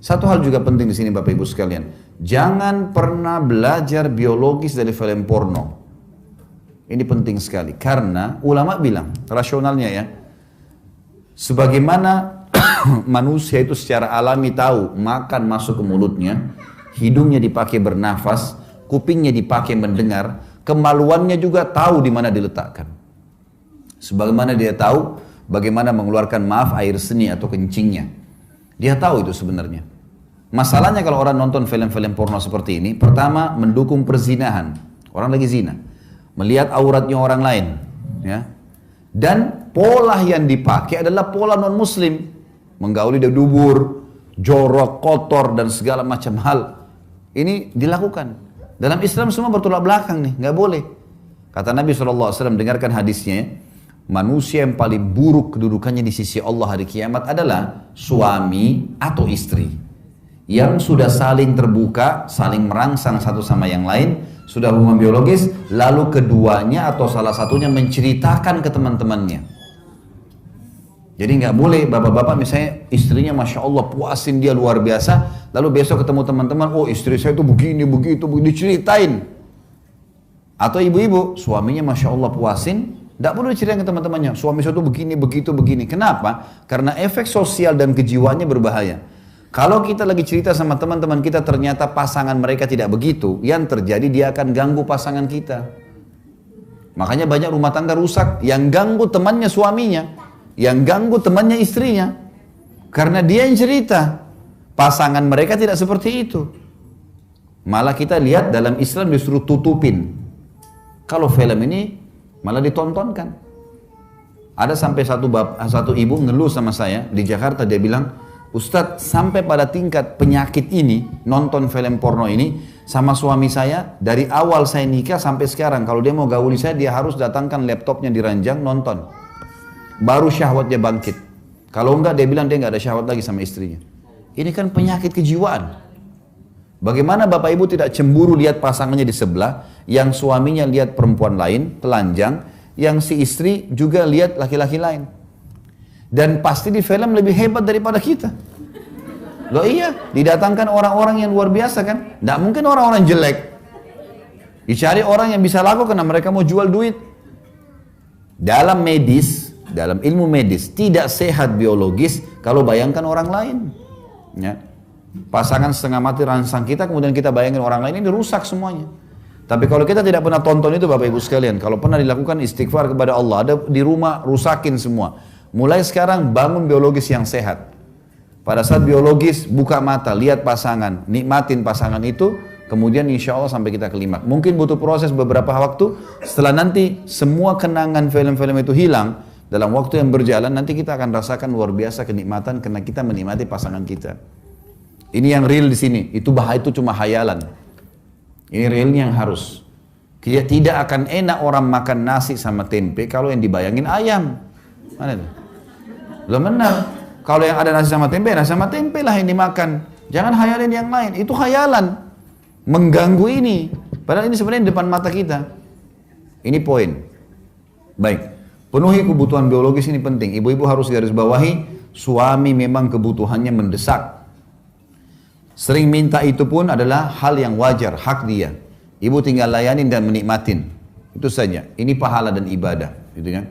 Satu hal juga penting di sini Bapak Ibu sekalian. Jangan pernah belajar biologis dari film porno. Ini penting sekali. Karena ulama bilang, rasionalnya ya, sebagaimana manusia itu secara alami tahu makan masuk ke mulutnya, hidungnya dipakai bernafas, kupingnya dipakai mendengar, kemaluannya juga tahu di mana diletakkan. Sebagaimana dia tahu bagaimana mengeluarkan air seni atau kencingnya. Dia tahu itu sebenarnya. Masalahnya kalau orang nonton film-film porno seperti ini, pertama mendukung perzinahan. Orang lagi zina. Melihat auratnya orang lain. Ya. Dan pola yang dipakai adalah pola non-muslim. Menggauli di dubur, jorok, kotor, dan segala macam hal. Ini dilakukan. Dalam Islam semua bertolak belakang nih, nggak boleh. Kata Nabi SAW, dengarkan hadisnya, manusia yang paling buruk kedudukannya di sisi Allah hari kiamat adalah suami atau istri. Yang sudah saling terbuka, saling merangsang satu sama yang lain, sudah hubungan biologis, lalu keduanya atau salah satunya menceritakan ke teman-temannya. Jadi nggak boleh bapak-bapak misalnya istrinya Masya Allah puasin dia luar biasa, lalu besok ketemu teman-teman, oh istri saya itu begini, begitu, diceritain. Atau ibu-ibu, suaminya Masya Allah puasin, tidak perlu diceritain ke teman-temannya, suami saya itu begini, begitu, begini. Kenapa? Karena efek sosial dan kejiwaannya berbahaya. Kalau kita lagi cerita sama teman-teman kita ternyata pasangan mereka tidak begitu, yang terjadi dia akan ganggu pasangan kita. Makanya banyak rumah tangga rusak, yang ganggu temannya suaminya, yang ganggu temannya istrinya. Karena dia yang cerita, pasangan mereka tidak seperti itu. Malah kita lihat dalam Islam disuruh tutupin. Kalau film ini malah ditontonkan. Ada sampai satu ibu ngeluh sama saya di Jakarta, dia bilang, Ustadz, sampai pada tingkat penyakit ini, nonton film porno ini, sama suami saya, dari awal saya nikah sampai sekarang, kalau dia mau gauli saya, dia harus datangkan laptopnya di ranjang, nonton. Baru syahwatnya bangkit. Kalau enggak, dia bilang dia enggak ada syahwat lagi sama istrinya. Ini kan penyakit kejiwaan. Bagaimana Bapak Ibu tidak cemburu lihat pasangannya di sebelah, yang suaminya lihat perempuan lain, telanjang, yang si istri juga lihat laki-laki lain. Dan pasti di film lebih hebat daripada kita. Loh iya, didatangkan orang-orang yang luar biasa kan. Tidak mungkin orang-orang jelek. Dicari orang yang bisa laku karena mereka mau jual duit. Dalam medis, dalam ilmu medis, tidak sehat biologis kalau bayangkan orang lain. Ya. Pasangan setengah mati rangsang kita, kemudian kita bayangin orang lain, ini rusak semuanya. Tapi kalau kita tidak pernah tonton itu Bapak Ibu sekalian, kalau pernah dilakukan istighfar kepada Allah, ada di rumah rusakin semua. Mulai sekarang bangun biologis yang sehat. Pada saat biologis buka mata, lihat pasangan, nikmatin pasangan itu, kemudian insya Allah sampai kita klimaks. Mungkin butuh proses beberapa waktu, setelah nanti semua kenangan film-film itu hilang, dalam waktu yang berjalan nanti kita akan rasakan luar biasa kenikmatan karena kita menikmati pasangan kita. Ini yang real di sini, itu bahaya, itu cuma hayalan. Ini realnya yang harus. Tidak akan enak orang makan nasi sama tempe kalau yang dibayangin ayam. Mana itu? Loh benar, kalau yang ada nasi sama tempe lah yang dimakan. Jangan hayalin yang lain, itu hayalan. Mengganggu ini. Padahal ini sebenarnya di depan mata kita. Ini poin. Baik, penuhi kebutuhan biologis ini penting. Ibu-ibu harus garis bawahi, suami memang kebutuhannya mendesak. Sering minta itu pun adalah hal yang wajar, hak dia. Ibu tinggal layanin dan menikmatin. Itu saja, ini pahala dan ibadah. Gitu kan?